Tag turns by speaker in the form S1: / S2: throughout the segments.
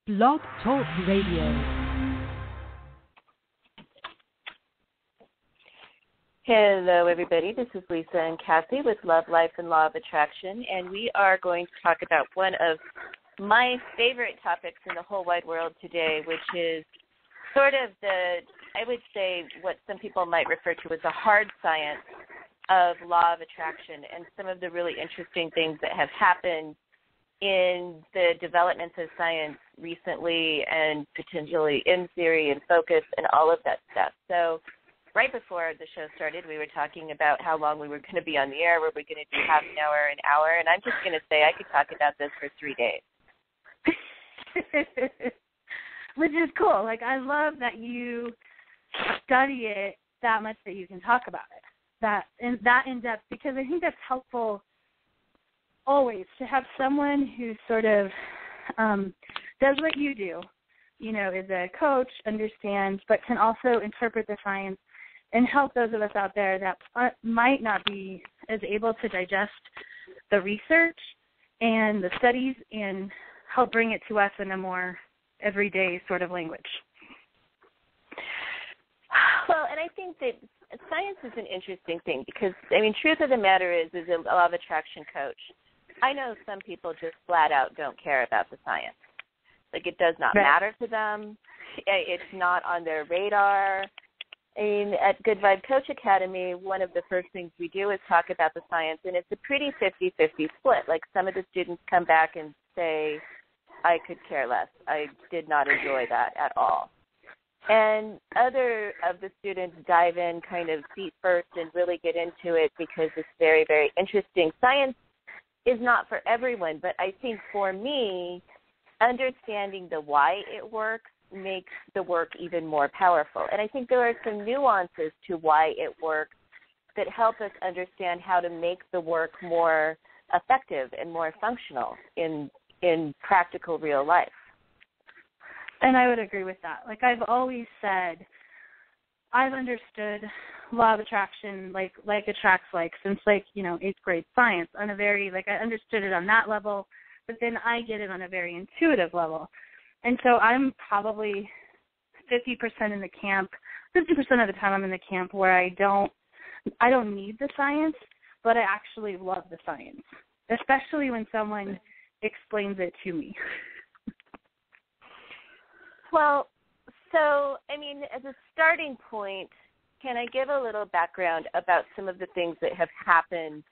S1: Blog Talk Radio.
S2: Hello, everybody. This is Lisa and Kathy with Love, Life, and Law of Attraction, and we are going to talk about one of my favorite topics in the whole wide world today, which is sort of I would say, what some people might refer to as the hard science of law of attraction and some of the really interesting things that have happened in the developments of science recently and potentially in theory and focus and all of that stuff. So right before the show started, we were talking about how long we were going to be on the air. Were we going to do half an hour, an hour? And I'm just going to say I could talk about this for 3 days.
S3: Which is cool. Like, I love that you study it that much that you can talk about it, that in depth, because I think that's helpful always to have someone who sort of does what you do, you know, is a coach, understands, but can also interpret the science and help those of us out there that might not be as able to digest the research and the studies and help bring it to us in a more everyday sort of language.
S2: Well, and I think that science is an interesting thing because, I mean, truth of the matter is a law of attraction coach, I know some people just flat out don't care about the science. Like, it does not matter to them. It's not on their radar. I mean, at Good Vibe Coach Academy, one of the first things we do is talk about the science, and it's a pretty 50-50 split. Like, some of the students come back and say, I could care less. I did not enjoy that at all. And other of the students dive in kind of feet first and really get into it because it's very, very interesting. Science is not for everyone, but I think for me, understanding the why it works makes the work even more powerful. And I think there are some nuances to why it works that help us understand how to make the work more effective and more functional in practical real life.
S3: And I would agree with that. Like, I've always said, I've understood law of attraction, like attracts like, since, like, you know, 8th grade science on a very, like, I understood it on that level, but then I get it on a very intuitive level. And so I'm probably 50% in the camp, 50% of the time I'm in the camp where I don't need the science, but I actually love the science, especially when someone explains it to me.
S2: Well, so, I mean, as a starting point, can I give a little background about some of the things that have happened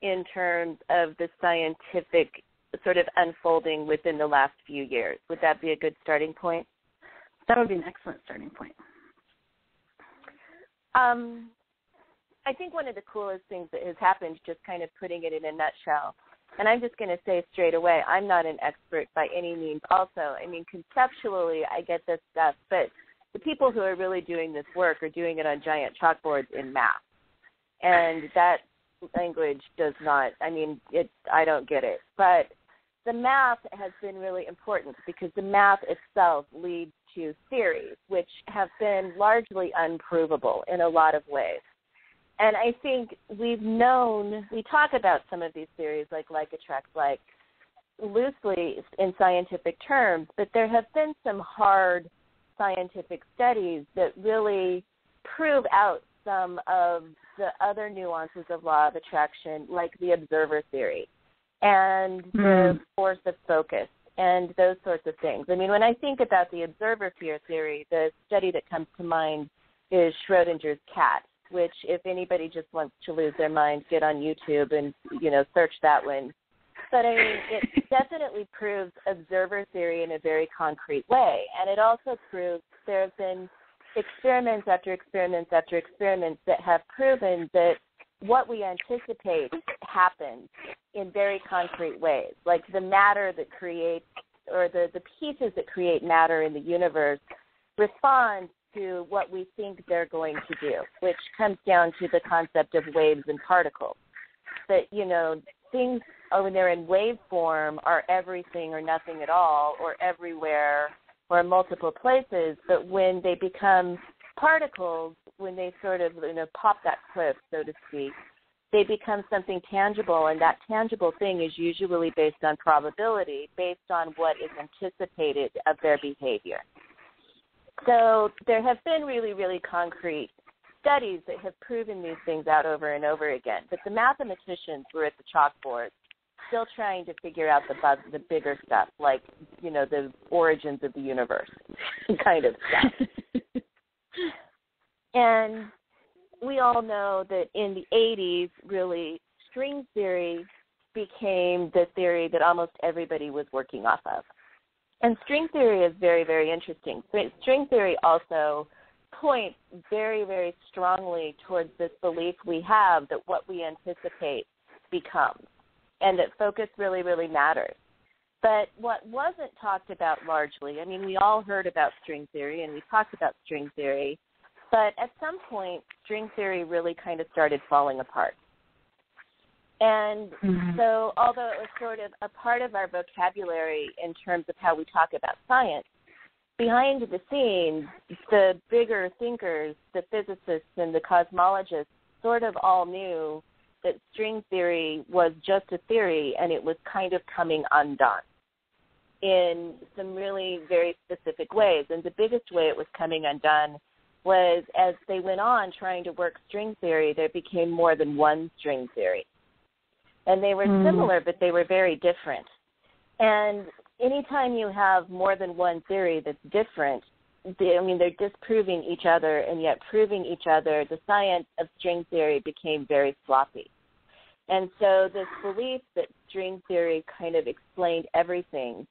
S2: in terms of the scientific sort of unfolding within the last few years? Would that be a good starting point?
S3: That would be an excellent starting point.
S2: I think one of the coolest things that has happened, just kind of putting it in a nutshell, and I'm just going to say straight away, I'm not an expert by any means also. I mean, conceptually, I get this stuff, but the people who are really doing this work are doing it on giant chalkboards in math. And that language does not, I mean, I don't get it. But the math has been really important because the math itself leads to theories, which have been largely unprovable in a lot of ways. And I think we talk about some of these theories like attracts like loosely in scientific terms, but there have been some hard scientific studies that really prove out some of the other nuances of law of attraction, like the observer theory and the force of focus and those sorts of things. I mean, when I think about the observer theory, the study that comes to mind is Schrodinger's cat, which if anybody just wants to lose their mind, get on YouTube and, you know, search that one. But, I mean, it definitely proves observer theory in a very concrete way. And it also proves there have been experiments after experiments after experiments that have proven that what we anticipate happens in very concrete ways. Like the matter that creates, or the pieces that create matter in the universe respond to what we think they're going to do, which comes down to the concept of waves and particles. That, you know, things, when they're in wave form, are everything or nothing at all, or everywhere, or multiple places. But when they become particles, when they sort of, you know, pop that cliff, so to speak, they become something tangible, and that tangible thing is usually based on probability, based on what is anticipated of their behavior. So there have been really, really concrete studies that have proven these things out over and over again. But the mathematicians were at the chalkboard still trying to figure out the bigger stuff, like, the origins of the universe kind of stuff. And we all know that in the 80s, really, string theory became the theory that almost everybody was working off of. And string theory is very, very interesting. String theory also points very, very strongly towards this belief we have that what we anticipate becomes, and that focus really, really matters. But what wasn't talked about largely, we all heard about string theory, and we talked about string theory, but at some point, string theory really kind of started falling apart. And so although it was sort of a part of our vocabulary in terms of how we talk about science, behind the scenes, the bigger thinkers, the physicists and the cosmologists sort of all knew that string theory was just a theory, and it was kind of coming undone in some really very specific ways. And the biggest way it was coming undone was as they went on trying to work string theory, there became more than one string theory. And they were similar, but they were very different. And anytime you have more than one theory that's different, they're disproving each other and yet proving each other. The science of string theory became very sloppy. And so this belief that string theory kind of explained everything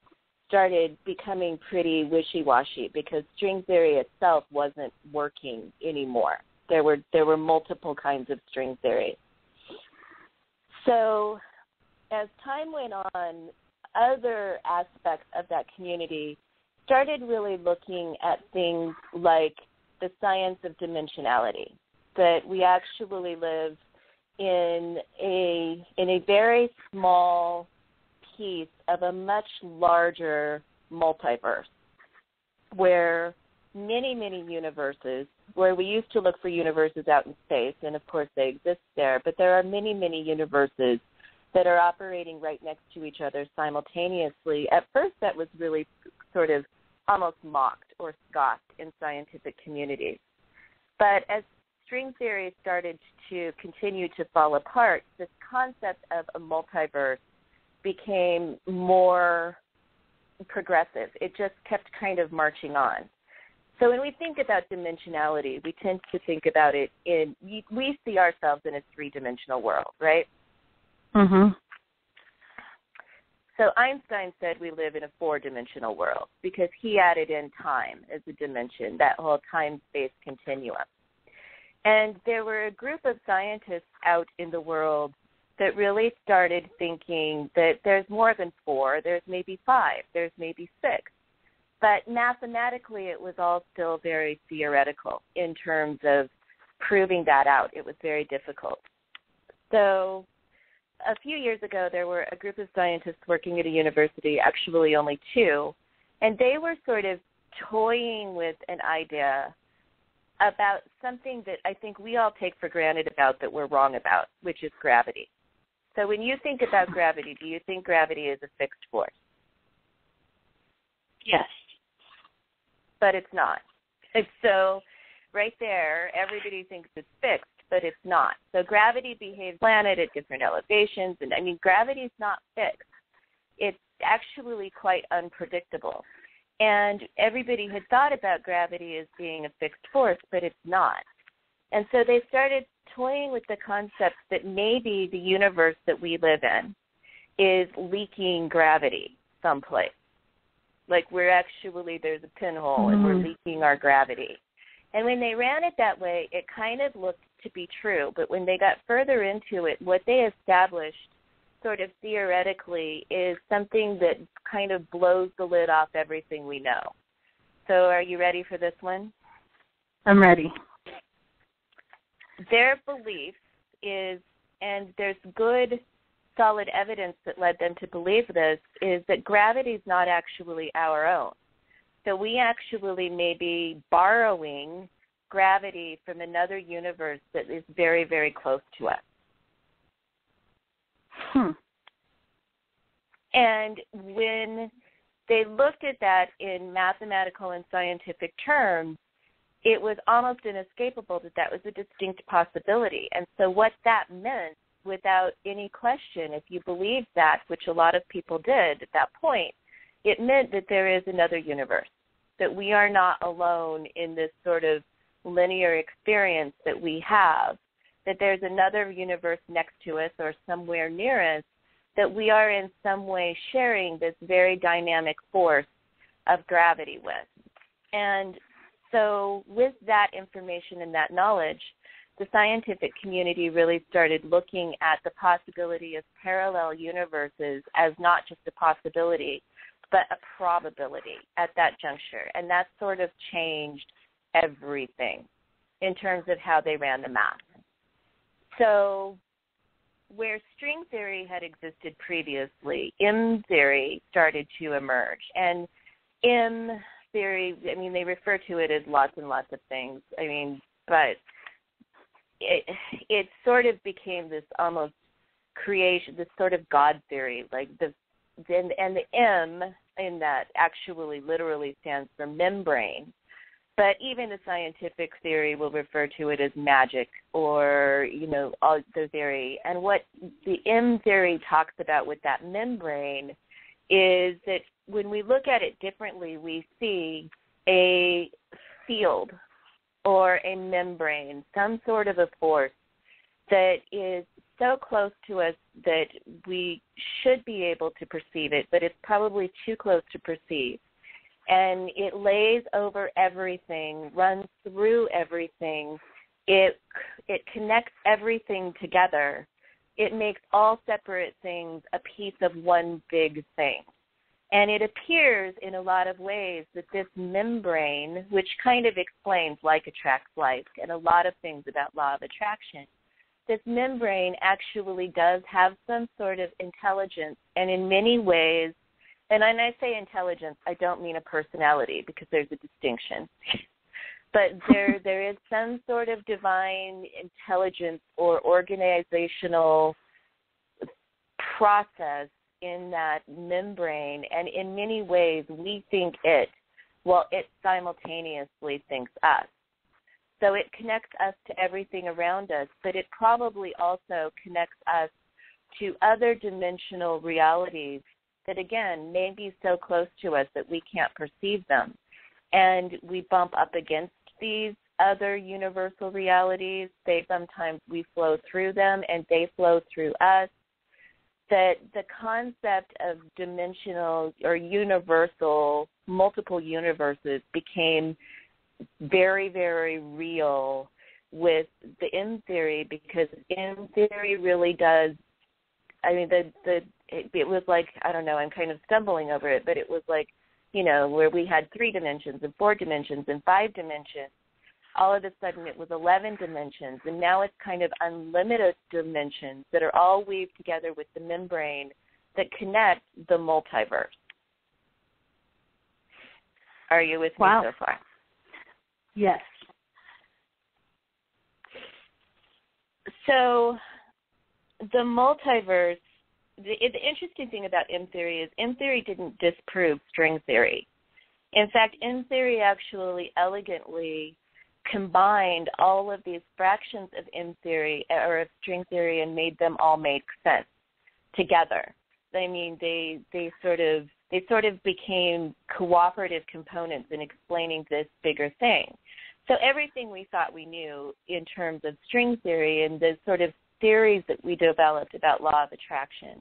S2: started becoming pretty wishy-washy because string theory itself wasn't working anymore. There were multiple kinds of string theory. So as time went on, other aspects of that community started really looking at things like the science of dimensionality, that we actually live in a very small piece of a much larger multiverse where many, many universes, where we used to look for universes out in space, and of course they exist there, but there are many, many universes that are operating right next to each other simultaneously. At first that was really sort of almost mocked or scoffed in scientific communities. But as string theory started to continue to fall apart, this concept of a multiverse became more progressive. It just kept kind of marching on. So when we think about dimensionality, we tend to think about it we see ourselves in a three-dimensional world, right? So Einstein said we live in a four-dimensional world because he added in time as a dimension, that whole time-space continuum. And there were a group of scientists out in the world that really started thinking that there's more than four, there's maybe five, there's maybe six. But mathematically, it was all still very theoretical in terms of proving that out. It was very difficult. So a few years ago, there were a group of scientists working at a university, actually only two, and they were sort of toying with an idea about something that I think we all take for granted about that we're wrong about, which is gravity. So when you think about gravity, do you think gravity is a fixed force?
S3: Yes.
S2: But it's not. And so right there, everybody thinks it's fixed, but it's not. So gravity behaves planet at different elevations, and gravity is not fixed. It's actually quite unpredictable. And everybody had thought about gravity as being a fixed force, but it's not. And so they started toying with the concept that maybe the universe that we live in is leaking gravity someplace. Like there's a pinhole and we're leaking our gravity. And when they ran it that way, it kind of looked to be true. But when they got further into it, what they established sort of theoretically is something that kind of blows the lid off everything we know. So are you ready for this one?
S3: I'm ready.
S2: Their belief is, and there's good solid evidence that led them to believe this, is that gravity is not actually our own. So we actually may be borrowing gravity from another universe that is very, very close to us. And when they looked at that in mathematical and scientific terms, it was almost inescapable that that was a distinct possibility. And so what that meant, without any question, if you believed that, which a lot of people did at that point, it meant that there is another universe, that we are not alone in this sort of linear experience that we have, that there's another universe next to us or somewhere near us, that we are in some way sharing this very dynamic force of gravity with. And so with that information and that knowledge, the scientific community really started looking at the possibility of parallel universes as not just a possibility, but a probability at that juncture. And that sort of changed everything in terms of how they ran the math. So where string theory had existed previously, M theory started to emerge. And M theory, I mean, they refer to it as lots and lots of things. I mean, but it sort of became this almost creation, this sort of God theory, like the M in that actually literally stands for membrane. But even the scientific theory will refer to it as magic or, all the theory. And what the M theory talks about with that membrane is that when we look at it differently, we see a field or a membrane, some sort of a force that is so close to us that we should be able to perceive it, but it's probably too close to perceive. And it lays over everything, runs through everything. It connects everything together. It makes all separate things a piece of one big thing. And it appears in a lot of ways that this membrane, which kind of explains like attracts like and a lot of things about law of attraction, this membrane actually does have some sort of intelligence, and in many ways, and when I say intelligence, I don't mean a personality because there's a distinction. But there is some sort of divine intelligence or organizational process in that membrane, and in many ways we think it, well, it simultaneously thinks us. So it connects us to everything around us, but it probably also connects us to other dimensional realities that, again, may be so close to us that we can't perceive them. And we bump up against these other universal realities. Sometimes we flow through them and they flow through us. That the concept of dimensional or universal, multiple universes became very, very real with the M theory, because M theory really does, I mean, it was like, I don't know, I'm kind of stumbling over it, but it was like, where we had 3 dimensions and 4 dimensions and 5 dimensions. All of a sudden it was 11 dimensions, and now it's kind of unlimited dimensions that are all weaved together with the membrane that connect the multiverse. Are you with me so far?
S3: Yes.
S2: So the multiverse, the interesting thing about M theory is M theory didn't disprove string theory. In fact, M theory actually elegantly combined all of these fractions of M theory or of string theory and made them all make sense together. I mean, they sort of became cooperative components in explaining this bigger thing. So everything we thought we knew in terms of string theory and the sort of theories that we developed about law of attraction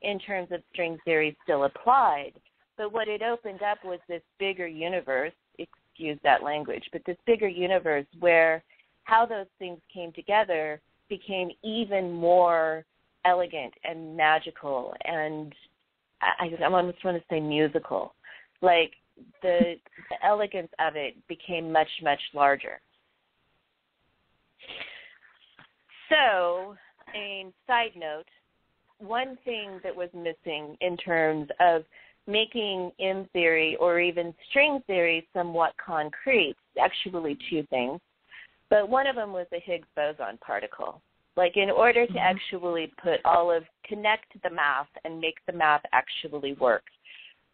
S2: in terms of string theory still applied. But what it opened up was this bigger universe, excuse that language, but this bigger universe where how those things came together became even more elegant and magical, and I almost want to say musical. Like the elegance of it became much, much larger. So, a side note, one thing that was missing in terms of making M theory or even string theory somewhat concrete, actually 2 things, but one of them was the Higgs boson particle. Like, in order to actually connect the math and make the math actually work,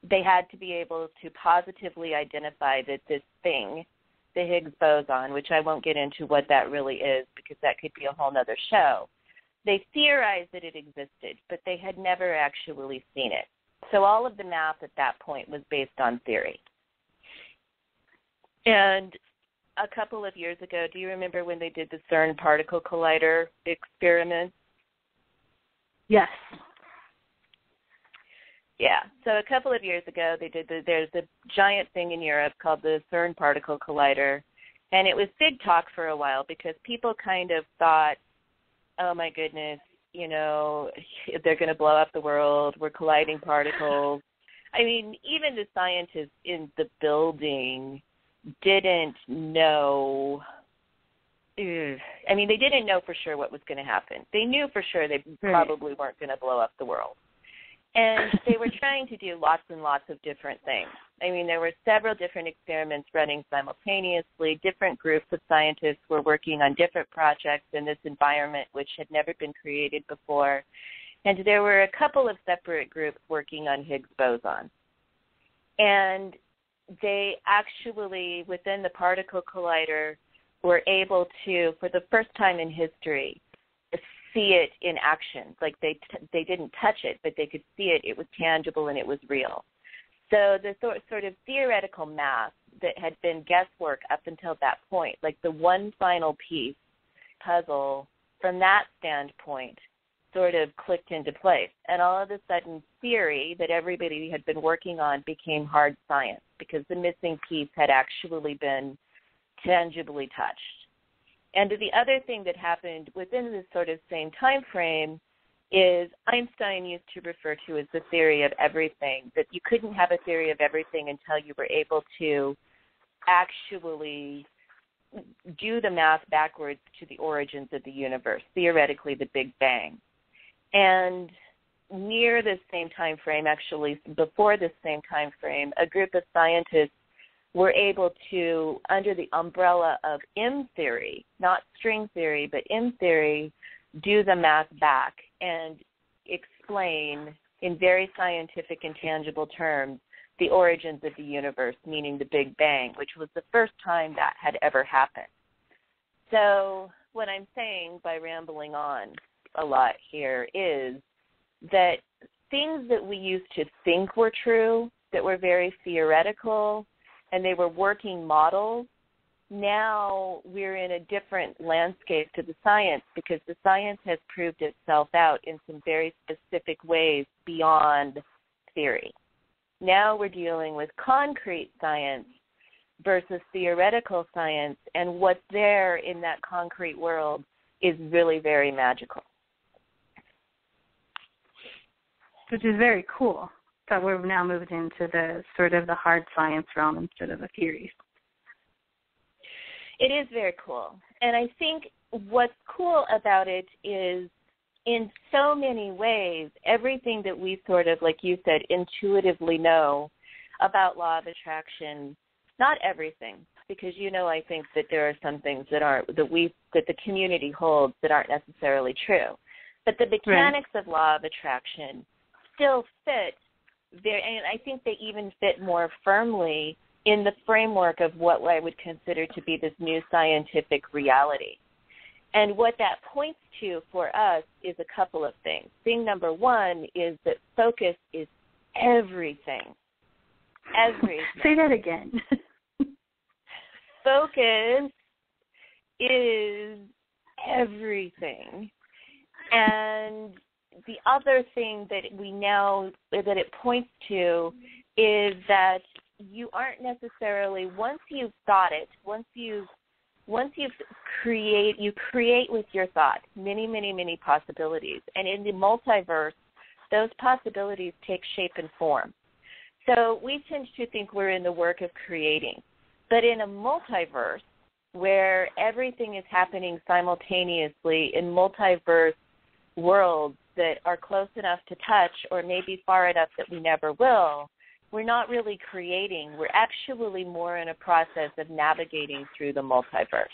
S2: they had to be able to positively identify that this thing, the Higgs boson, which I won't get into what that really is because that could be a whole nother show. They theorized that it existed, but they had never actually seen it. So all of the math at that point was based on theory. And a couple of years ago, do you remember when they did the CERN particle collider experiment?
S3: Yes.
S2: Yeah. So a couple of years ago, there's a giant thing in Europe called the CERN particle collider, and it was big talk for a while because people kind of thought, oh my goodness, they're going to blow up the world. We're colliding particles. I mean, even the scientists in the building didn't know. I mean, they didn't know for sure what was going to happen. They knew for sure they probably weren't going to blow up the world. And they were trying to do lots and lots of different things. I mean, there were several different experiments running simultaneously. Different groups of scientists were working on different projects in this environment, which had never been created before. And there were a couple of separate groups working on Higgs boson. And they actually, within the particle collider, were able to, for the first time in history, see it in action. Like they didn't touch it, but they could see it. It was tangible and it was real. So the sort of theoretical math that had been guesswork up until that point, like the one final piece puzzle from that standpoint sort of clicked into place. And all of a sudden, theory that everybody had been working on became hard science because the missing piece had actually been tangibly touched. And the other thing that happened within this sort of same time frame is Einstein used to refer to as the theory of everything, that you couldn't have a theory of everything until you were able to actually do the math backwards to the origins of the universe, theoretically the Big Bang. And near this same time frame, actually before this same time frame, a group of scientists were able to, under the umbrella of M theory, not string theory, but M theory, do the math back and explain in very scientific and tangible terms the origins of the universe, meaning the Big Bang, which was the first time that had ever happened. So what I'm saying by rambling on a lot here is that things that we used to think were true, that were very theoretical, and they were working models, now we're in a different landscape to the science because the science has proved itself out in some very specific ways beyond theory. Now we're dealing with concrete science versus theoretical science, and what's there in that concrete world is really very magical.
S3: Which is very cool that we're now moved into the sort of the hard science realm instead of the theories.
S2: It is very cool. And I think what's cool about it is in so many ways, everything that we sort of, like you said, intuitively know about law of attraction, not everything, because I think that there are some things that the community holds that aren't necessarily true. But the mechanics of law of attraction still fit there, and I think they even fit more firmly in the framework of what I would consider to be this new scientific reality. And what that points to for us is a couple of things. Thing number one is that focus is everything. Everything.
S3: Say that again.
S2: Focus is everything. And the other thing that it points to is that you aren't necessarily, once you've thought it, you create with your thought many, many, many possibilities. And in the multiverse, those possibilities take shape and form. So we tend to think we're in the work of creating. But in a multiverse where everything is happening simultaneously in multiverse worlds that are close enough to touch or maybe far enough that we never will, we're not really creating. We're actually more in a process of navigating through the multiverse.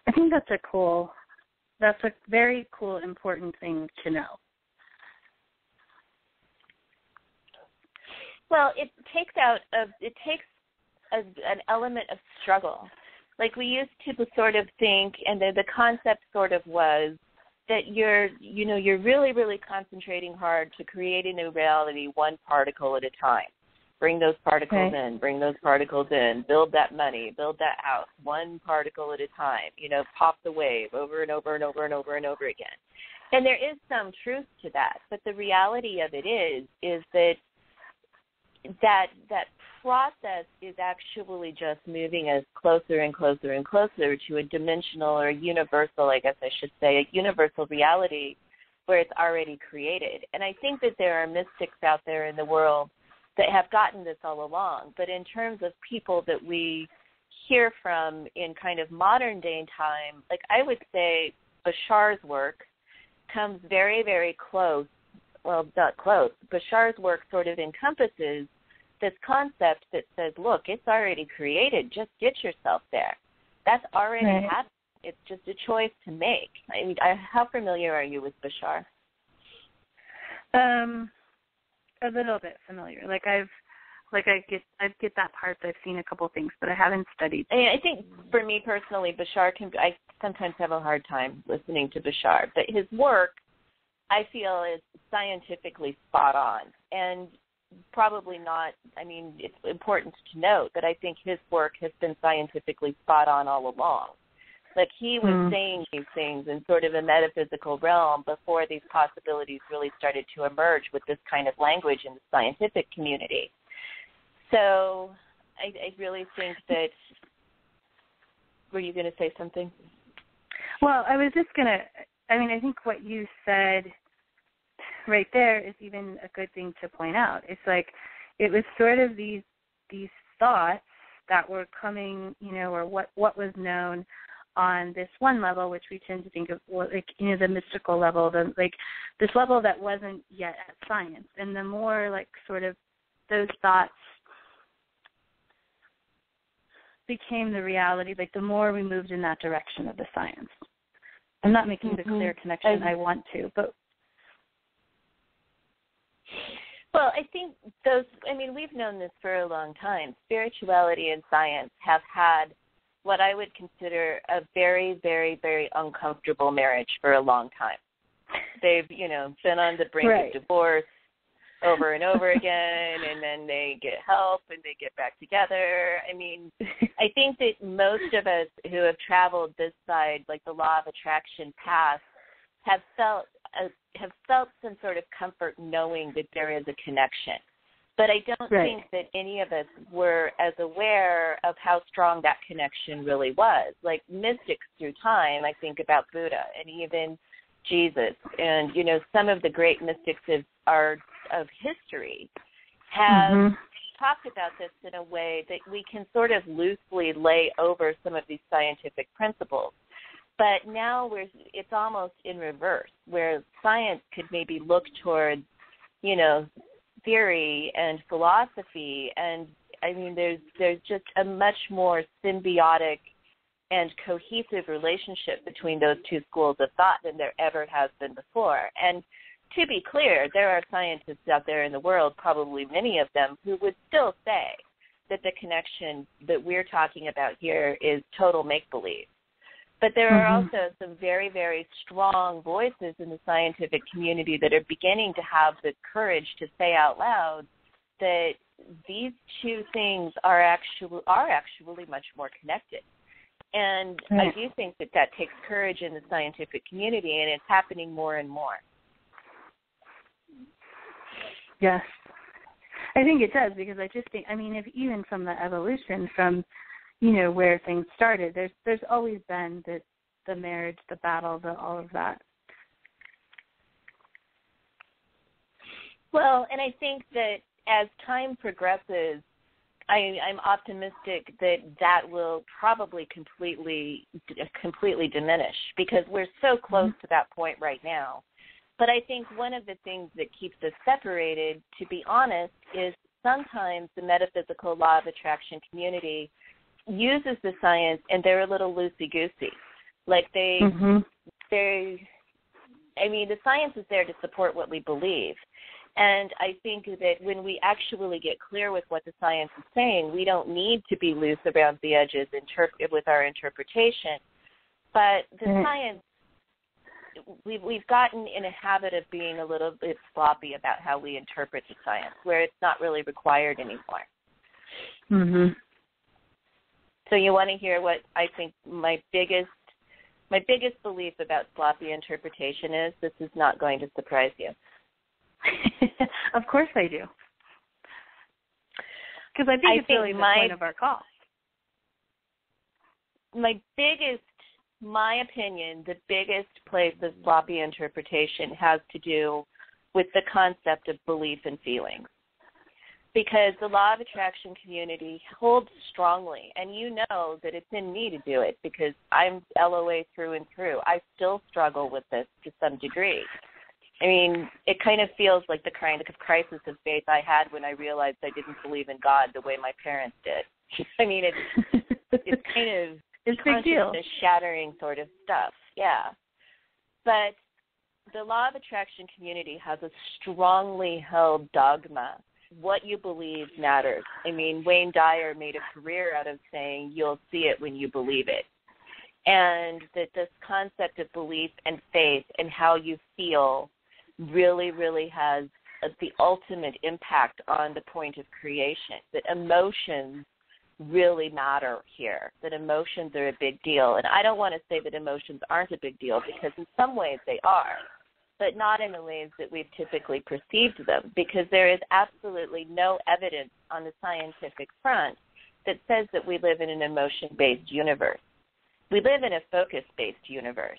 S3: I think that's a very cool, important thing to know.
S2: Well, it takes an element of struggle. Like we used to sort of think, and the concept sort of was that you're really, really concentrating hard to create a new reality one particle at a time. Bring those particles in, bring those particles in, build that money, build that house, one particle at a time, pop the wave over and over and over and over and over again. And there is some truth to that, but the reality of it is that process is actually just moving us closer and closer and closer to a dimensional or universal, I guess I should say, a universal reality where it's already created. And I think that there are mystics out there in the world that have gotten this all along. But in terms of people that we hear from in kind of modern day time, like I would say Bashar's work comes very, very close. Well, not close. Bashar's work sort of encompasses this concept that says, look, it's already created. Just get yourself there. That's already happened. It's just a choice to make. I mean, how familiar are you with Bashar?
S3: A little bit familiar. I get that part. I've seen a couple things, but I haven't studied.
S2: I think for me personally, I sometimes have a hard time listening to Bashar, but his work, I feel, is scientifically spot on. And probably not, it's important to note that I think his work has been scientifically spot on all along. Like he was saying these things in sort of a metaphysical realm before these possibilities really started to emerge with this kind of language in the scientific community. So I really think that, were you going to say something?
S3: Well, I was just going to, I think what you said right there is even a good thing to point out. It's like it was sort of these thoughts that were coming, or what was known on this one level, which we tend to think of the mystical level, this level that wasn't yet at science. And the more sort of those thoughts became the reality, the more we moved in that direction of the science. I'm not making the clear connection I want to, but
S2: well, I think we've known this for a long time. Spirituality and science have had what I would consider a very, very, very uncomfortable marriage for a long time. They've, been on the brink of divorce over and over again, and then they get help and they get back together. I think that most of us who have traveled this side, the law of attraction path, have felt some sort of comfort knowing that there is a connection. But I don't think that any of us were as aware of how strong that connection really was. Like mystics through time, I think about Buddha and even Jesus, and some of the great mystics of history have talked about this in a way that we can sort of loosely lay over some of these scientific principles. But now it's almost in reverse, where science could maybe look towards, theory and philosophy, and there's just a much more symbiotic and cohesive relationship between those two schools of thought than there ever has been before. And to be clear, there are scientists out there in the world, probably many of them, who would still say that the connection that we're talking about here is total make-believe. But there are also some very, very strong voices in the scientific community that are beginning to have the courage to say out loud that these two things are actually much more connected. And I do think that takes courage in the scientific community, and it's happening more and more.
S3: Yes. I think it does, because I just think, if even from the evolution, from where things started, there's always been the marriage, the battle, all of that.
S2: Well, and I think that as time progresses, I'm optimistic that will probably completely diminish, because we're so close to that point right now. But I think one of the things that keeps us separated, to be honest, is sometimes the metaphysical law of attraction community uses the science, and they're a little loosey-goosey. Like they, I mean, the science is there to support what we believe. And I think that when we actually get clear with what the science is saying, we don't need to be loose around the edges with our interpretation. But the science, we've gotten in a habit of being a little bit sloppy about how we interpret the science, where it's not really required anymore. So you want to hear what I think my biggest belief about sloppy interpretation is? This is not going to surprise you.
S3: Of course I do. Because I think it's really the point of our call. My opinion, the biggest place of sloppy interpretation has to do with the concept of belief and feelings. Because the law of attraction community holds strongly, and you know that it's in me to do it because I'm LOA through and through. I still struggle with this to some degree. I mean, it kind of feels like the kind of crisis of faith I had when I realized I didn't believe in God the way my parents did. I mean, it's kind of it's
S2: consciousness-shattering sort of stuff, yeah. But the law of attraction community has a strongly held dogma. What you believe matters. I mean, Wayne Dyer made a career out of saying you'll see it when you believe it. And that this concept of belief and faith and how you feel really, really has the ultimate impact on the point of creation, that emotions really matter here, that emotions are a big deal. And I don't want to say that emotions aren't a big deal, because in some ways they are, but not in the ways that we've typically perceived them, because there is absolutely no evidence on the scientific front that says that we live in an emotion-based universe. We live in a focus-based universe.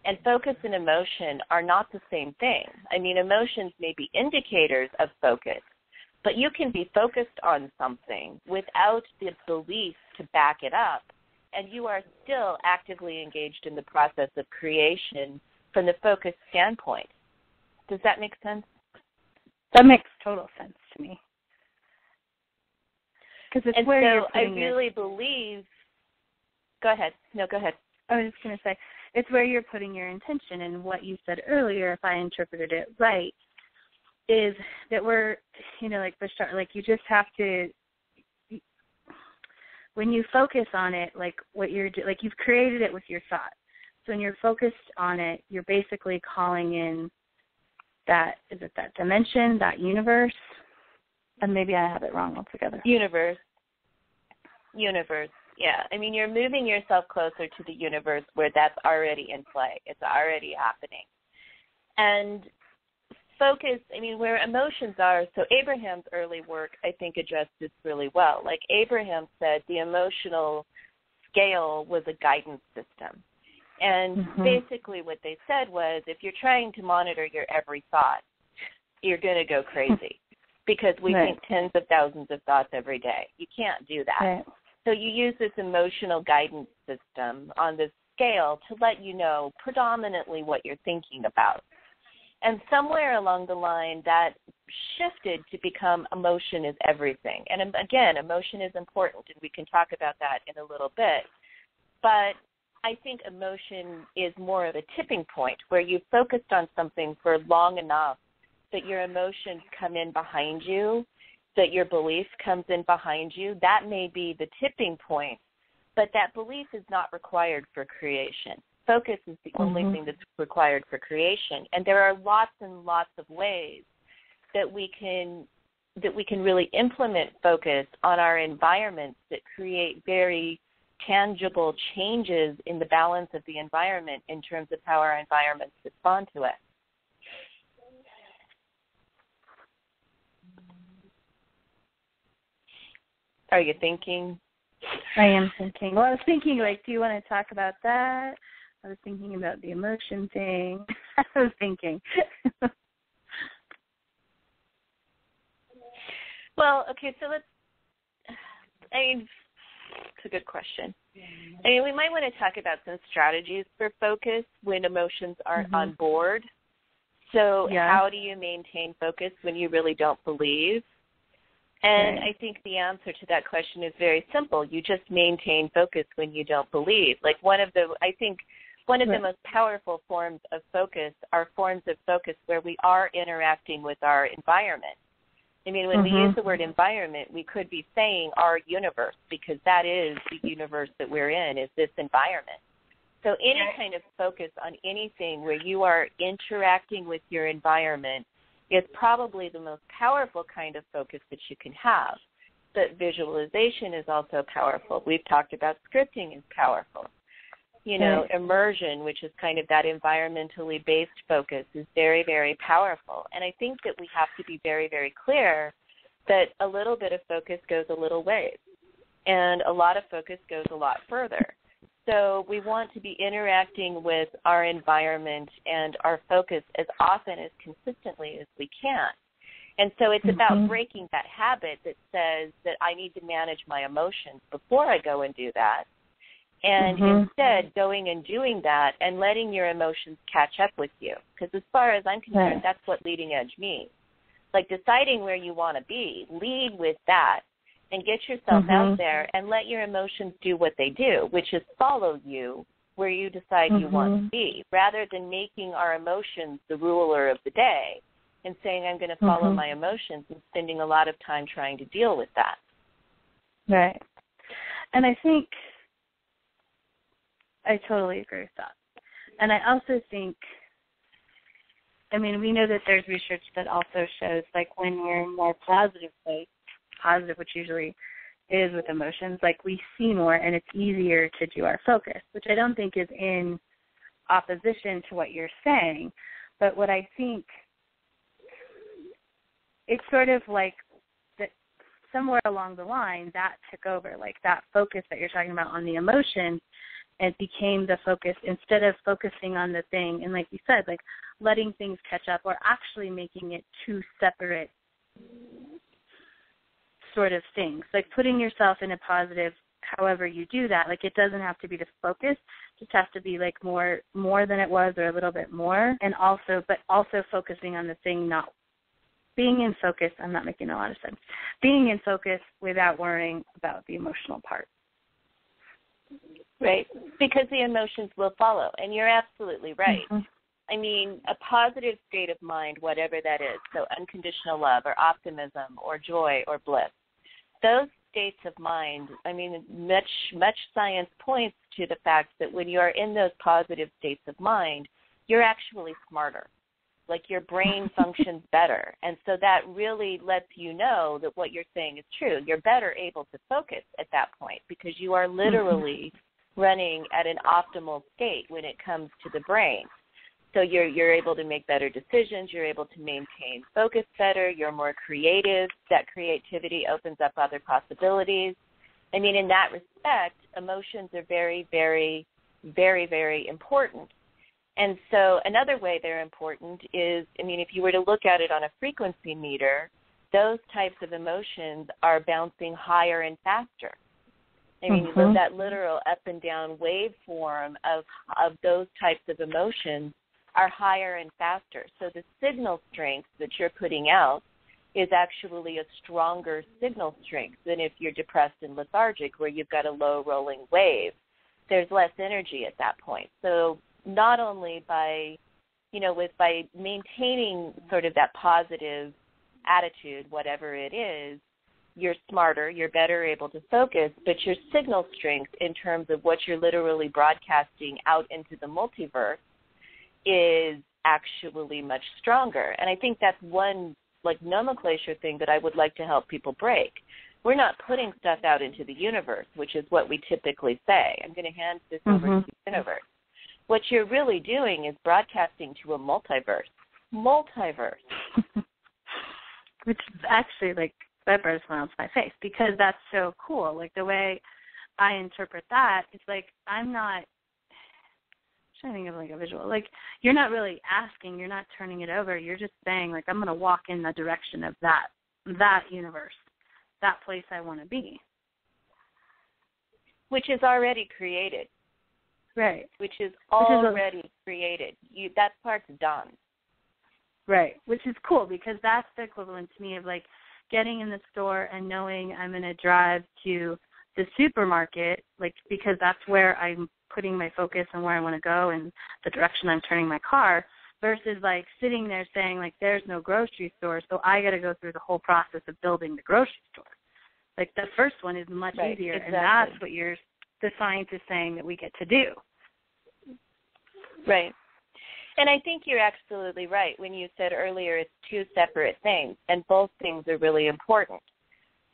S2: And focus and emotion are not the same thing. I mean, emotions may be indicators of focus, but you can be focused on something without the belief to back it up, and you are still actively engaged in the process of creation from the focus standpoint. Does that make sense?
S3: That makes total sense to me. Because it's
S2: and
S3: where
S2: so
S3: you're putting
S2: I really believe. Go ahead. No, go ahead.
S3: I was just going to say, it's where you're putting your intention. And what you said earlier, if I interpreted it right, is that we're, like you just have to, when you focus on it, like what you're like you've created it with your thought. So when you're focused on it, you're basically calling in that dimension, that universe, and maybe I have it wrong altogether.
S2: Universe. Yeah, I mean, you're moving yourself closer to the universe where that's already in play. It's already happening. And focus, I mean, where emotions are, so Abraham's early work, I think, addressed this really well. Like Abraham said, the emotional scale was a guidance system. And basically what they said was, if you're trying to monitor your every thought, you're going to go crazy because we think tens of thousands of thoughts every day. You can't do that.
S3: Right.
S2: So you use this emotional guidance system on this scale to let you know predominantly what you're thinking about. And somewhere along the line, that shifted to become emotion is everything. And again, emotion is important, and we can talk about that in a little bit. But I think emotion is more of a tipping point where you've focused on something for long enough that your emotions come in behind you, that your belief comes in behind you. That may be the tipping point, but that belief is not required for creation. Focus is the only thing that's required for creation. And there are lots and lots of ways that we can really implement focus on our environments that create very tangible changes in the balance of the environment in terms of how our environments respond to it. Are you thinking?
S3: I am thinking. Well, I was thinking, do you want to talk about that? I was thinking about the emotion thing. I was thinking.
S2: Well, okay, so it's a good question. I mean, we might want to talk about some strategies for focus when emotions aren't on board. So how do you maintain focus when you really don't believe? And I think the answer to that question is very simple. You just maintain focus when you don't believe. I think one of the most powerful forms of focus are forms of focus where we are interacting with our environment. I mean, when we use the word environment, we could be saying our universe, because that is the universe that we're in, is this environment. So any kind of focus on anything where you are interacting with your environment is probably the most powerful kind of focus that you can have. But visualization is also powerful. We've talked about scripting is powerful. You know, immersion, which is kind of that environmentally based focus, is very, very powerful. And I think that we have to be very, very clear that a little bit of focus goes a little ways, and a lot of focus goes a lot further. So we want to be interacting with our environment and our focus as often, as consistently as we can. And so it's about breaking that habit that says that I need to manage my emotions before I go and do that. And instead going and doing that and letting your emotions catch up with you. Because as far as I'm concerned, that's what leading edge means. Like deciding where you want to be, lead with that and get yourself out there and let your emotions do what they do, which is follow you where you decide you want to be, rather than making our emotions the ruler of the day and saying I'm going to follow my emotions and spending a lot of time trying to deal with that.
S3: Right. And I think I totally agree with that. And I also think, I mean, we know that there's research that also shows, like, when we're in more positive place, positive, which usually is with emotions, like, we see more and it's easier to do our focus, which I don't think is in opposition to what you're saying. But what I think, it's sort of like that somewhere along the line that took over, like that focus that you're talking about on the emotion. It became the focus instead of focusing on the thing. And like you said, like letting things catch up, or actually making it two separate sort of things. Like putting yourself in a positive, however you do that. Like it doesn't have to be the focus. It just has to be like more than it was, or a little bit more. And also focusing on the thing, not being in focus. I'm not making a lot of sense. Being in focus without worrying about the emotional part.
S2: Right, because the emotions will follow, and you're absolutely right. I mean, a positive state of mind, whatever that is, so unconditional love or optimism or joy or bliss, those states of mind, I mean, much science points to the fact that when you are in those positive states of mind, you're actually smarter. Like your brain functions better. And so that really lets you know that what you're saying is true. You're better able to focus at that point because you are literally running at an optimal state when it comes to the brain. So you're able to make better decisions. You're able to maintain focus better. You're more creative. That creativity opens up other possibilities. I mean, in that respect, emotions are very, very, very, very important. And so another way they're important is, I mean, if you were to look at it on a frequency meter, those types of emotions are bouncing higher and faster. I mean, that literal up and down waveform of those types of emotions are higher and faster. So the signal strength that you're putting out is actually a stronger signal strength than if you're depressed and lethargic, where you've got a low rolling wave. There's less energy at that point. So not only by maintaining sort of that positive attitude, whatever it is, you're smarter, you're better able to focus, but your signal strength in terms of what you're literally broadcasting out into the multiverse is actually much stronger. And I think that's one nomenclature thing that I would like to help people break. We're not putting stuff out into the universe, which is what we typically say. I'm going to hand this over to the universe. What you're really doing is broadcasting to a multiverse.
S3: Which is actually like vibrators went off my face, because that's so cool. Like the way I interpret that, it's like I'm trying to think of like a visual. Like you're not really asking, you're not turning it over. You're just saying like I'm going to walk in the direction of that universe, that place I want to be,
S2: which is already created.
S3: Right.
S2: Which is already created. That part's done.
S3: Right. Which is cool, because that's the equivalent to me of like getting in the store and knowing I'm going to drive to the supermarket, like because that's where I'm putting my focus on where I want to go and the direction I'm turning my car, versus like sitting there saying like there's no grocery store, so I got to go through the whole process of building the grocery store. Like the first one is much easier,
S2: exactly.
S3: and that's what the science is saying that we get to do.
S2: Right. And I think you're absolutely right when you said earlier it's two separate things, and both things are really important.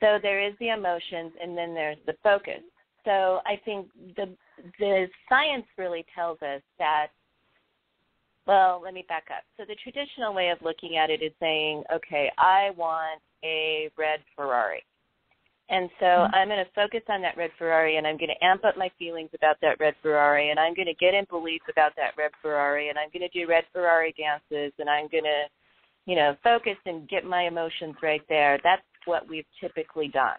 S2: So there is the emotions, and then there's the focus. So I think the science really tells us that, well, let me back up. So the traditional way of looking at it is saying, okay, I want a red Ferrari. And so I'm going to focus on that red Ferrari, and I'm going to amp up my feelings about that red Ferrari, and I'm going to get in belief about that red Ferrari, and I'm going to do red Ferrari dances, and I'm going to, focus and get my emotions right there. That's what we've typically done.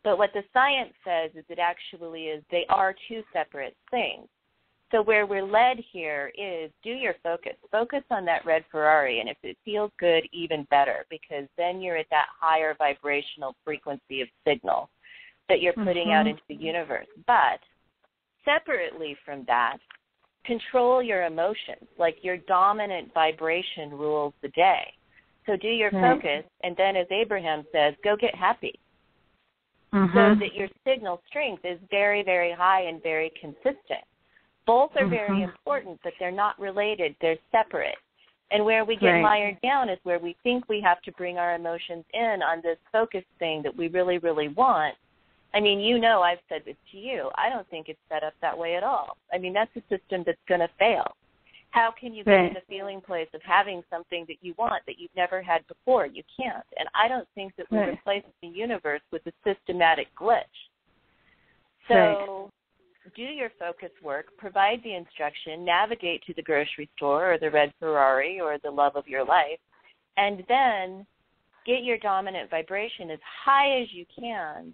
S2: But what the science says is it actually is they are two separate things. So where we're led here is do your focus. Focus on that red Ferrari, and if it feels good, even better, because then you're at that higher vibrational frequency of signal that you're putting out into the universe. But separately from that, control your emotions. Like your dominant vibration rules the day. So do your focus, and then as Abraham says, go get happy. So that your signal strength is very, very high and very consistent. Both are very important, but they're not related. They're separate. And where we get mired down is where we think we have to bring our emotions in on this focus thing that we really, really want. I mean, I've said this to you. I don't think it's set up that way at all. I mean, that's a system that's going to fail. How can you get in the feeling place of having something that you want that you've never had before? You can't. And I don't think that we replace the universe with a systematic glitch. So do your focus work, provide the instruction, navigate to the grocery store or the red Ferrari or the love of your life, and then get your dominant vibration as high as you can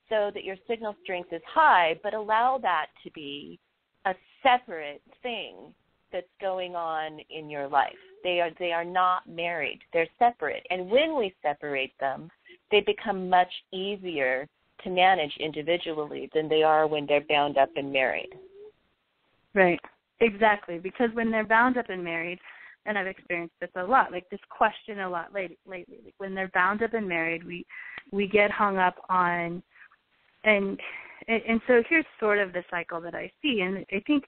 S2: so that your signal strength is high, but allow that to be a separate thing that's going on in your life. They are not married. They're separate. And when we separate them, they become much easier to manage individually than they are when they're bound up and married.
S3: Right. Exactly. Because when they're bound up and married, and I've experienced this a lot, like this question a lot lately. Like when they're bound up and married, we get hung up on, and so here's sort of the cycle that I see, and I think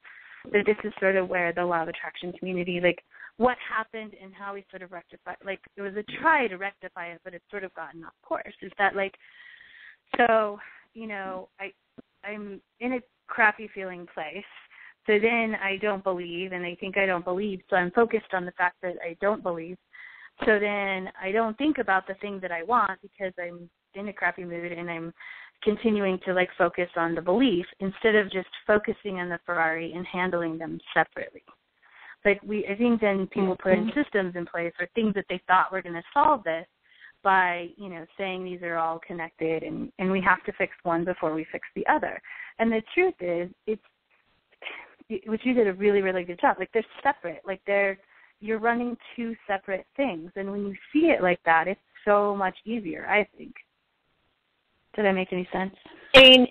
S3: that this is sort of where the law of attraction community, like what happened and how we sort of rectify, like it was a try to rectify it, but it's sort of gotten off course, is that like, so, I'm in a crappy feeling place. So then I don't believe, and I think I don't believe, so I'm focused on the fact that I don't believe. So then I don't think about the thing that I want because I'm in a crappy mood and I'm continuing to, like, focus on the belief instead of just focusing on the Ferrari and handling them separately. Like, I think then people put in systems in place or things that they thought were going to solve this, by, saying these are all connected and we have to fix one before we fix the other. And the truth is, which you did a really, really good job. Like, they're separate. Like, you're running two separate things. And when you see it like that, it's so much easier, I think. Did that make any sense?
S2: I mean,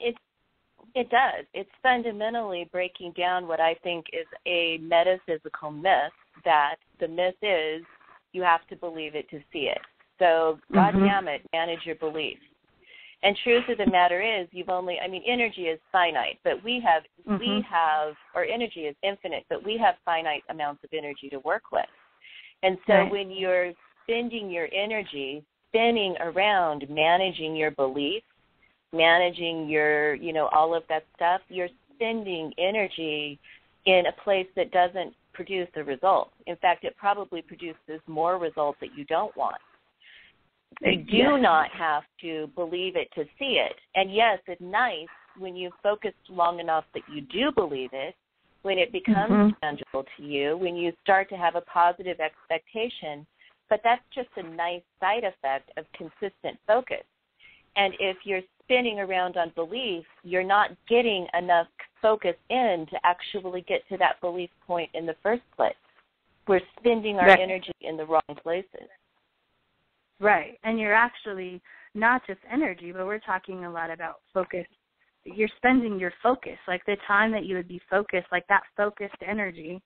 S2: it does. It's fundamentally breaking down what I think is a metaphysical myth, that the myth is you have to believe it to see it. So, God damn it, manage your beliefs. And truth of the matter is, energy is finite, but we have, or energy is infinite, but we have finite amounts of energy to work with. And so when you're spending your energy spinning around managing your beliefs, managing your, all of that stuff, you're spending energy in a place that doesn't produce a result. In fact, it probably produces more results that you don't want. You do not have to believe it to see it. And yes, it's nice when you've focused long enough that you do believe it, when it becomes tangible to you, when you start to have a positive expectation. But that's just a nice side effect of consistent focus. And if you're spinning around on belief, you're not getting enough focus in to actually get to that belief point in the first place. We're spending our energy in the wrong places.
S3: Right. And you're actually not just energy, but we're talking a lot about focus you're spending your focus, like the time that you would be focused, like that focused energy,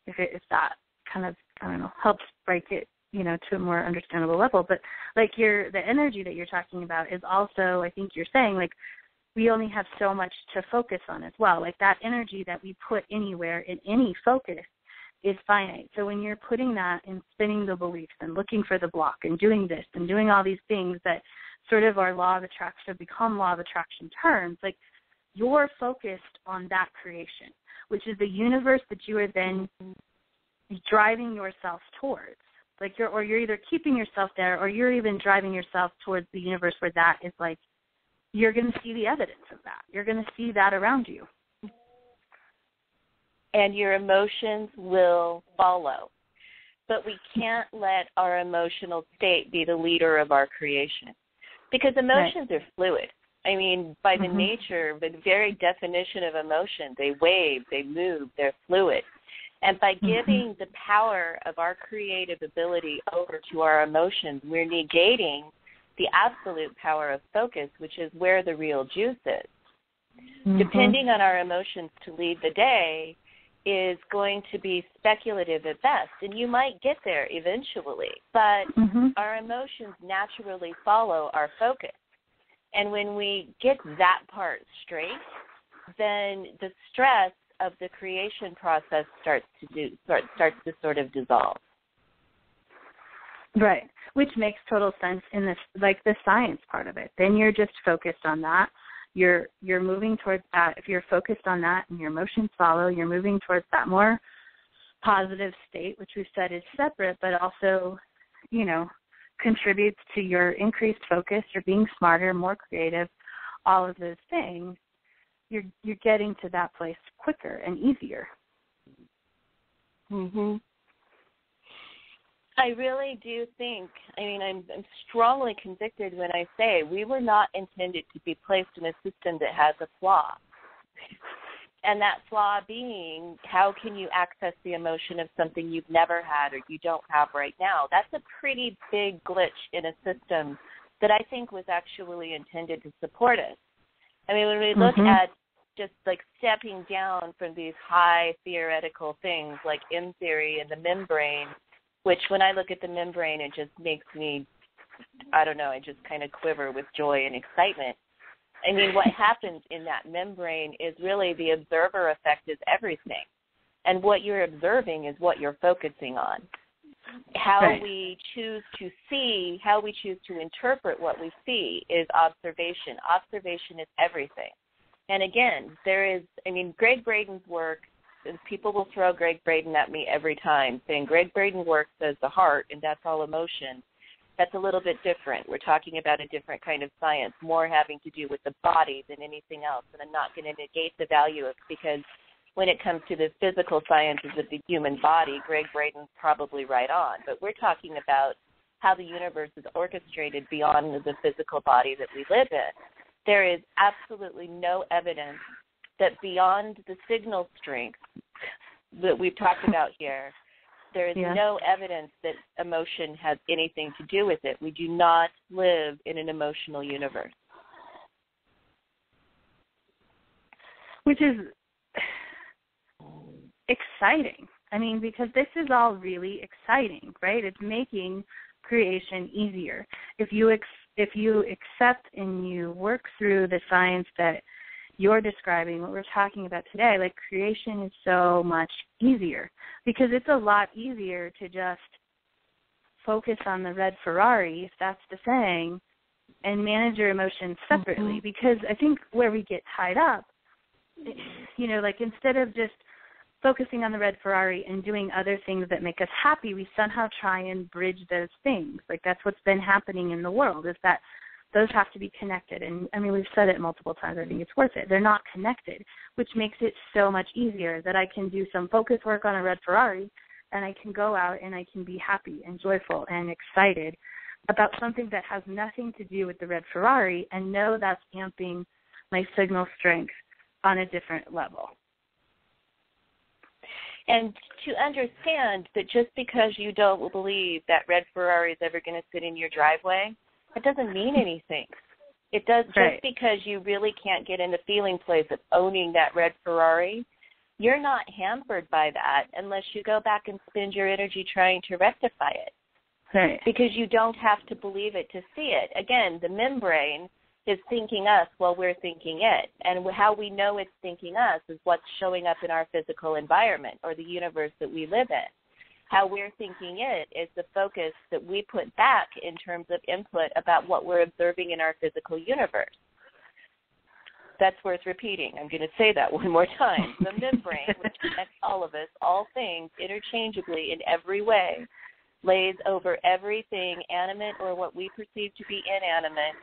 S3: if that kind of, I don't know, helps break it, to a more understandable level. But like the energy that you're talking about is also, I think you're saying, like, we only have so much to focus on as well. Like that energy that we put anywhere in any focus is finite. So when you're putting that and spinning the beliefs and looking for the block and doing this and doing all these things that sort of are law of attraction, become law of attraction terms, like you're focused on that creation, which is the universe that you are then driving yourself towards. Like you're either keeping yourself there or you're even driving yourself towards the universe where that is like, you're going to see the evidence of that. You're going to see that around you.
S2: And your emotions will follow. But we can't let our emotional state be the leader of our creation, because emotions are fluid. I mean, by the nature, the very definition of emotion, they wave, they move, they're fluid. And by giving the power of our creative ability over to our emotions, we're negating the absolute power of focus, which is where the real juice is. Depending on our emotions to lead the day is going to be speculative at best, and you might get there eventually, but our emotions naturally follow our focus. And when we get that part straight, then the stress of the creation process starts to sort of dissolve.
S3: Right, which makes total sense in this, like the science part of it. Then you're just focused on that. You're moving towards that. If you're focused on that and your emotions follow, you're moving towards that more positive state, which we've said is separate, but also, contributes to your increased focus. You're being smarter, more creative, all of those things. You're getting to that place quicker and easier.
S2: I really do think, I'm strongly convicted when I say we were not intended to be placed in a system that has a flaw. And that flaw being, how can you access the emotion of something you've never had or you don't have right now? That's a pretty big glitch in a system that I think was actually intended to support us. When we look at just like stepping down from these high theoretical things like M theory and the membrane, which when I look at the membrane, it just makes me, I just kind of quiver with joy and excitement. What happens in that membrane is really the observer effect is everything. And what you're observing is what you're focusing on. How we choose to see, how we choose to interpret what we see is observation. Observation is everything. And again, there is, Greg Braden's work, people will throw Greg Braden at me every time, saying Greg Braden work says the heart, and that's all emotion. That's a little bit different. We're talking about a different kind of science, more having to do with the body than anything else. And I'm not going to negate the value of it, because when it comes to the physical sciences of the human body, Greg Braden's probably right on. But we're talking about how the universe is orchestrated beyond the physical body that we live in. There is absolutely no evidence that beyond the signal strength that we've talked about here, there is no evidence that emotion has anything to do with it. We do not live in an emotional universe.
S3: Which is exciting. Because this is all really exciting, right? It's making creation easier. If you accept and you work through the science that you're describing, what we're talking about today, like creation is so much easier, because it's a lot easier to just focus on the red Ferrari, if that's the saying, and manage your emotions separately. Because I think where we get tied up, like instead of just focusing on the red Ferrari and doing other things that make us happy, we somehow try and bridge those things. Like that's what's been happening in the world, is that those have to be connected. And, we've said it multiple times. I think it's worth it. They're not connected, which makes it so much easier that I can do some focus work on a red Ferrari, and I can go out and I can be happy and joyful and excited about something that has nothing to do with the red Ferrari, and know that's amping my signal strength on a different level.
S2: And to understand that just because you don't believe that red Ferrari is ever going to sit in your driveway, it doesn't mean anything. It does, just because you really can't get in the feeling place of owning that red Ferrari, you're not hampered by that unless you go back and spend your energy trying to rectify it.
S3: Right.
S2: Because you don't have to believe it to see it. Again, the membrane is thinking us while we're thinking it. And how we know it's thinking us is what's showing up in our physical environment or the universe that we live in. How we're thinking it is the focus that we put back in terms of input about what we're observing in our physical universe. That's worth repeating. I'm going to say that one more time. The membrane, which connects all of us, all things, interchangeably in every way, lays over everything animate or what we perceive to be inanimate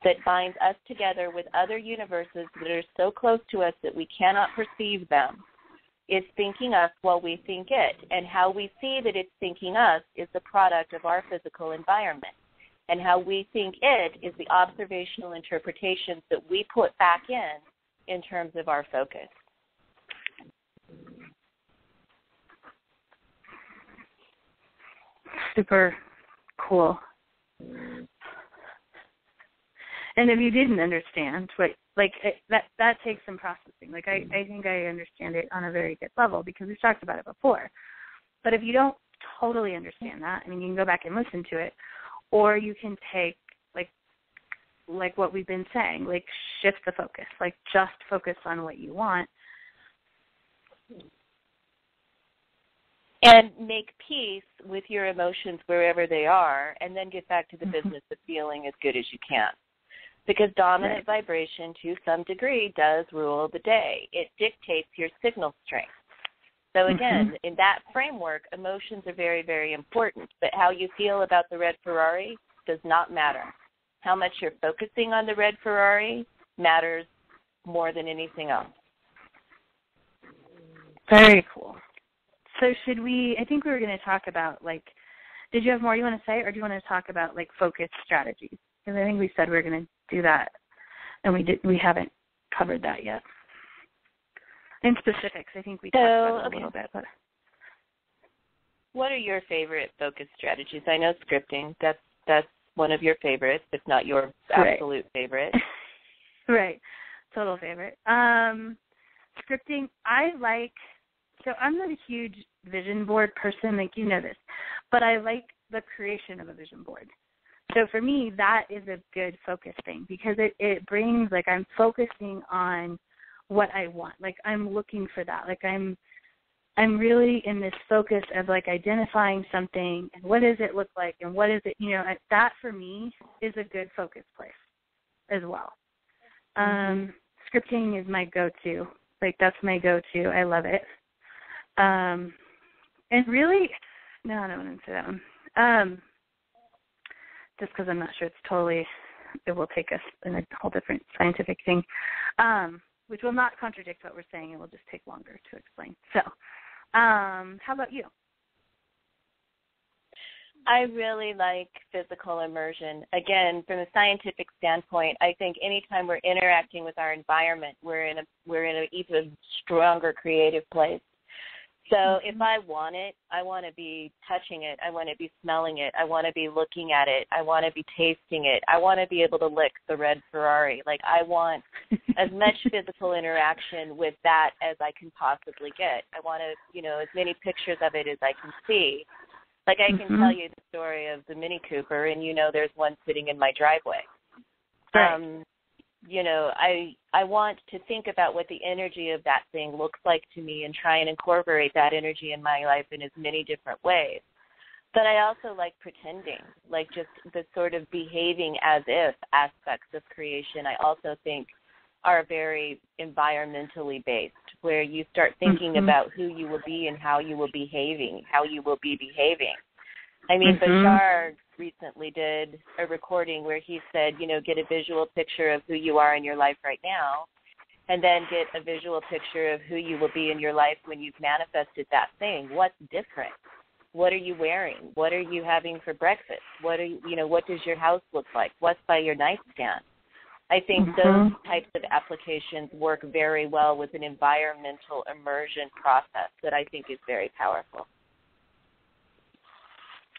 S2: that binds us together with other universes that are so close to us that we cannot perceive them. It's thinking us while we think it. And how we see that it's thinking us is the product of our physical environment. And how we think it is the observational interpretations that we put back in terms of our focus.
S3: Super cool. And if you didn't understand, that takes some processing. I think I understand it on a very good level because we've talked about it before. But if you don't totally understand that, I mean, you can go back and listen to it, or you can take, like what we've been saying, shift the focus, just focus on what you want.
S2: And make peace with your emotions wherever they are, and then get back to the business of feeling as good as you can. Because dominant vibration, to some degree, does rule the day. It dictates your signal strength. So again, in that framework, emotions are very, very important. But how you feel about the red Ferrari does not matter. How much you're focusing on the red Ferrari matters more than anything else.
S3: Very cool. So should we, I think we were going to talk about, did you have more you want to say, or do you want to talk about, focus strategies? Because I think we said we were going to do that, and we haven't covered that yet. In specifics, I think we talked about it a little bit. But
S2: what are your favorite focus strategies? I know scripting. That's one of your favorites, if not your absolute favorite.
S3: Right. Total favorite. Scripting, so I'm not a huge vision board person, you know this, but I like the creation of a vision board. So for me, that is a good focus thing because it brings, I'm focusing on what I want. I'm looking for that. I'm really in this focus of, identifying something and what does it look like and what is it, that for me is a good focus place as well. Scripting is my go-to. That's my go-to. I love it. And really, no, I don't want to say that one. Just because I'm not sure it will take us in a whole different scientific thing, which will not contradict what we're saying. It will just take longer to explain. So, how about you?
S2: I really like physical immersion. Again, from a scientific standpoint, I think anytime we're interacting with our environment, we're in an even stronger creative place. So if I want it, I want to be touching it. I want to be smelling it. I want to be looking at it. I want to be tasting it. I want to be able to lick the red Ferrari. I want as much physical interaction with that as I can possibly get. I want to, as many pictures of it as I can see. I can tell you the story of the Mini Cooper, and there's one sitting in my driveway.
S3: Right.
S2: I want to think about what the energy of that thing looks like to me and try and incorporate that energy in my life in as many different ways. But I also like pretending, just the sort of behaving as if aspects of creation I also think are very environmentally based, where you start thinking about who you will be and how you will be behaving. I mean, Bashar recently did a recording where he said, get a visual picture of who you are in your life right now, and then get a visual picture of who you will be in your life when you've manifested that thing. What's different? What are you wearing? What are you having for breakfast? What does your house look like? What's by your nightstand? I think those types of applications work very well with an environmental immersion process that I think is very powerful.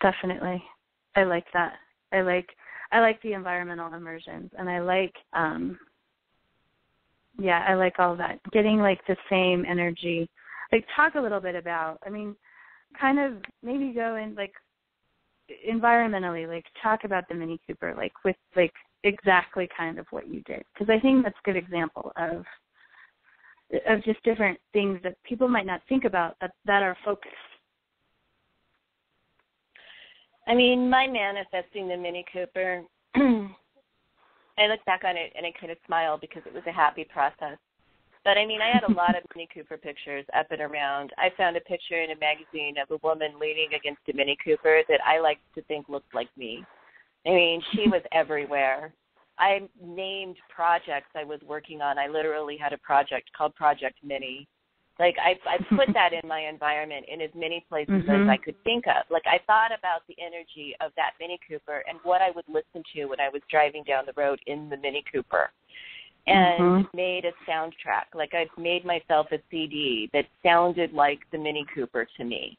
S3: Definitely. I like that. I like the environmental immersions, and I like I like all that. Getting like the same energy. Like talk a little bit about, I mean, kind of maybe go in like environmentally, like talk about the Mini Cooper, like with like exactly kind of what you did. Because I think that's a good example of just different things that people might not think about that are focused.
S2: I mean, my manifesting the Mini Cooper, I look back on it and I kind of smile because it was a happy process. But, I mean, I had a lot of Mini Cooper pictures up and around. I found a picture in a magazine of a woman leaning against a Mini Cooper that I like to think looked like me. I mean, she was everywhere. I named projects I was working on. I literally had a project called Project Mini. Like, I put that in my environment in as many places as I could think of. Like, I thought about the energy of that Mini Cooper and what I would listen to when I was driving down the road in the Mini Cooper, and made a soundtrack. Like, I made myself a CD that sounded like the Mini Cooper to me.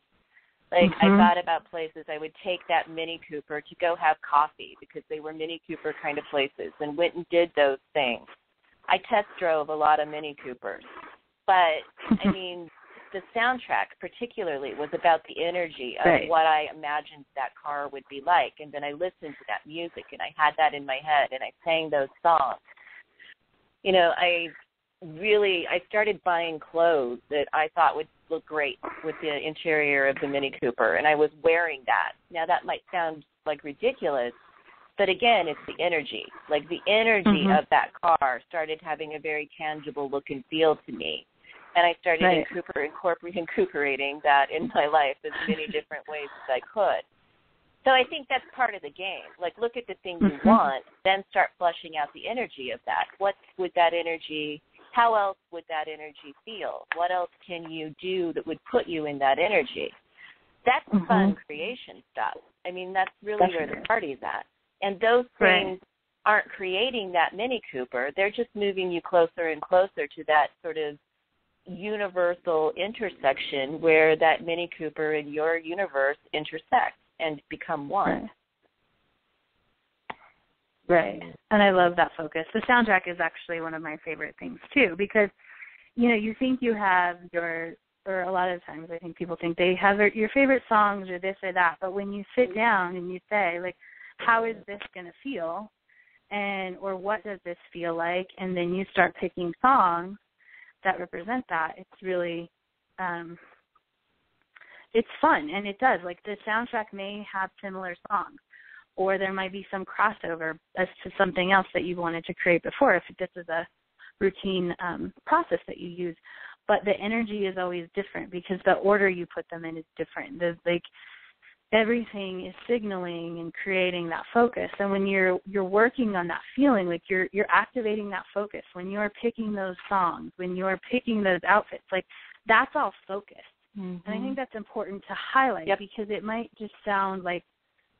S2: Like, I thought about places I would take that Mini Cooper to go have coffee because they were Mini Cooper kind of places, and went and did those things. I test drove a lot of Mini Coopers. But, I mean, the soundtrack particularly was about the energy of what I imagined that car would be like. And then I listened to that music, and I had that in my head, and I sang those songs. You know, I started buying clothes that I thought would look great with the interior of the Mini Cooper, and I was wearing that. Now, that might sound like ridiculous, but again, it's the energy. Like, the energy of that car started having a very tangible look and feel to me. And I started incorporating that in my life as many different ways as I could. So I think that's part of the game. Like, look at the thing you want, then start flushing out the energy of that. What would that energy, how else would that energy feel? What else can you do that would put you in that energy? That's fun creation stuff. I mean, that's really where the party's at. And those things aren't creating that Mini Cooper. They're just moving you closer and closer to that sort of universal intersection where that Mini Cooper and your universe intersect and become one.
S3: Right. And I love that focus. The soundtrack is actually one of my favorite things too, because, you know, you think you have or a lot of times I think people think they have your favorite songs or this or that, but when you sit down and you say, like, how is this going to feel? Or what does this feel like? And then you start picking songs that represent that. It's really, it's fun, and it does. Like, the soundtrack may have similar songs, or there might be some crossover as to something else that you wanted to create before, if this is a routine process that you use. But the energy is always different because the order you put them in is different. Everything is signaling and creating that focus. And when you're working on that feeling, like you're activating that focus, when you're picking those songs, when you're picking those outfits, like, that's all focus. And I think that's important to highlight because it might just sound like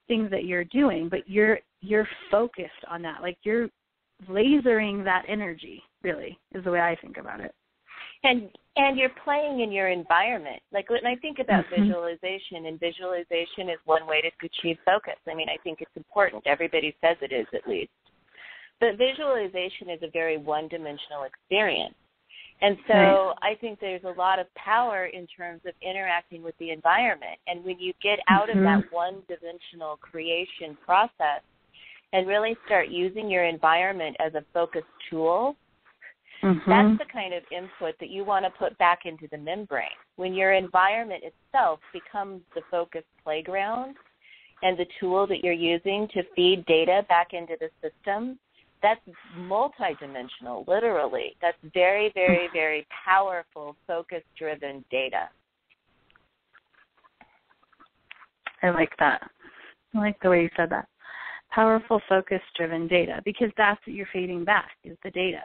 S3: things that you're doing, but you're focused on that. Like, you're lasering that energy, really, is the way I think about it.
S2: And you're playing in your environment. Like, when I think about visualization, and visualization is one way to achieve focus. I mean, I think it's important. Everybody says it is, at least. But visualization is a very one-dimensional experience. And so I think there's a lot of power in terms of interacting with the environment. And when you get out of that one-dimensional creation process and really start using your environment as a focus tool, that's the kind of input that you want to put back into the membrane. When your environment itself becomes the focus playground and the tool that you're using to feed data back into the system, that's multidimensional, literally. That's very, very, very powerful, focus-driven data.
S3: I like that. I like the way you said that. Powerful, focus-driven data, because that's what you're feeding back, is the data.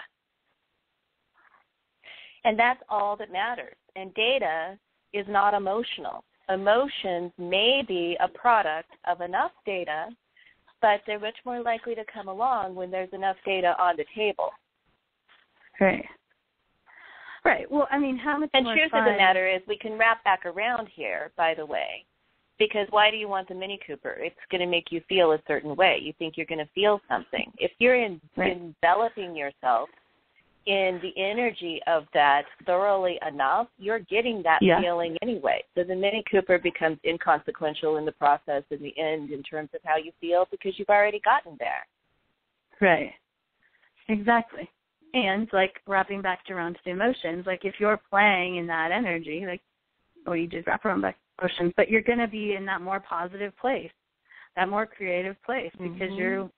S2: And that's all that matters. And data is not emotional. Emotions may be a product of enough data, but they're much more likely to come along when there's enough data on the table.
S3: Right. Right. Well, I mean, how much more
S2: truth
S3: fun...
S2: of the matter is, we can wrap back around here, by the way. Because why do you want the Mini Cooper? It's going to make you feel a certain way. You think you're going to feel something. If you're enveloping yourself in the energy of that thoroughly enough, you're getting that feeling anyway. So the Mini Cooper becomes inconsequential in the process in the end in terms of how you feel because you've already gotten there.
S3: Right. Exactly. And, like, wrapping back around to the emotions, like, if you're playing in that energy, like, oh, you did wrap around back emotions, but you're going to be in that more positive place, that more creative place, because you're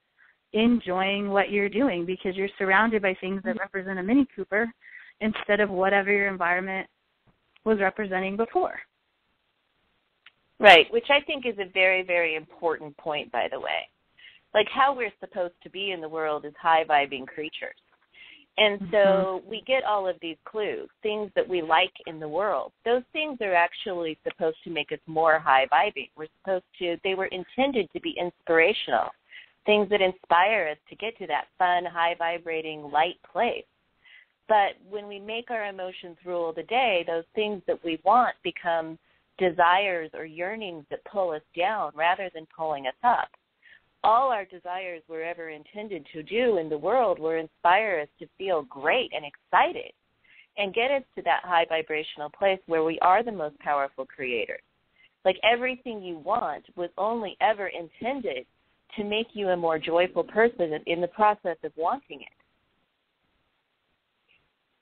S3: enjoying what you're doing, because you're surrounded by things that represent a Mini Cooper instead of whatever your environment was representing before.
S2: Right, which I think is a very, very important point, by the way. Like, how we're supposed to be in the world is high-vibing creatures. And so we get all of these clues, things that we like in the world. Those things are actually supposed to make us more high-vibing. They were intended to be inspirational, things that inspire us to get to that fun, high-vibrating, light place. But when we make our emotions rule the day, those things that we want become desires or yearnings that pull us down rather than pulling us up. All our desires were ever intended to do in the world were inspire us to feel great and excited and get us to that high vibrational place where we are the most powerful creators. Like, everything you want was only ever intended to make you a more joyful person in the process of wanting it.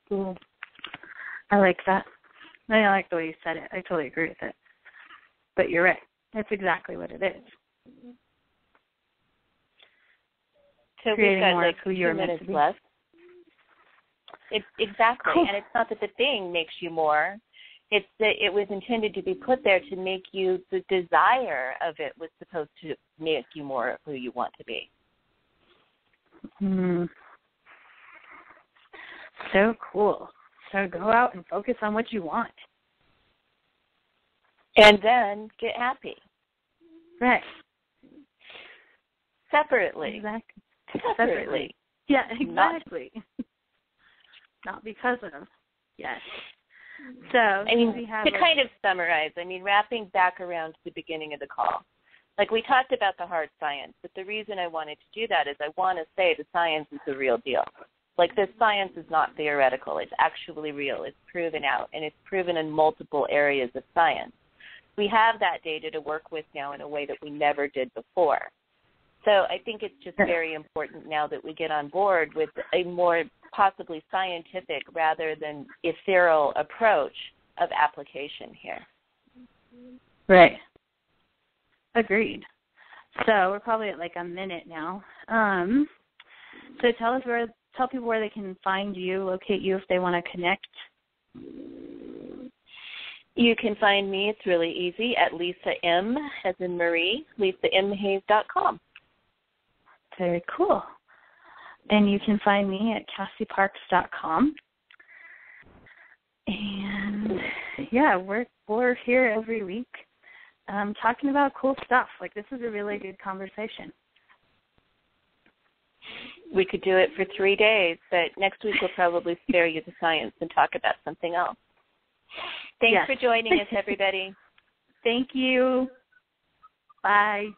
S3: Cool. I like that. I like the way you said it. I totally agree with it. But you're right. That's exactly what it is.
S2: So we've got like 2 minutes left. Exactly. Cool. And it's not that the thing makes you more. It's that it was intended to be put there to make you, the desire of it was supposed to make you more of who you want to be.
S3: So cool. So go out and focus on what you want.
S2: And then get happy.
S3: Right.
S2: Separately.
S3: Exactly. Separately. Yeah, exactly. Not because of. Yes. So,
S2: I mean, to kind of summarize, wrapping back around to the beginning of the call, like, we talked about the hard science, but the reason I wanted to do that is I want to say the science is the real deal. Like, this science is not theoretical. It's actually real. It's proven out, and it's proven in multiple areas of science. We have that data to work with now in a way that we never did before. So I think it's just very important now that we get on board with a more possibly scientific rather than ethereal approach of application here.
S3: Right. Agreed. So we're probably at like a minute now. So tell people where they can find you, locate you if they want to connect.
S2: You can find me, it's really easy, at Lisa M, as in Marie, LisaMHayes.com.
S3: Very cool. And you can find me at CassieParks.com. And, yeah, we're here every week talking about cool stuff. Like, this is a really good conversation.
S2: We could do it for 3 days, but next week we'll probably spare you the science and talk about something else. Thanks for joining us, everybody.
S3: Thank you. Bye.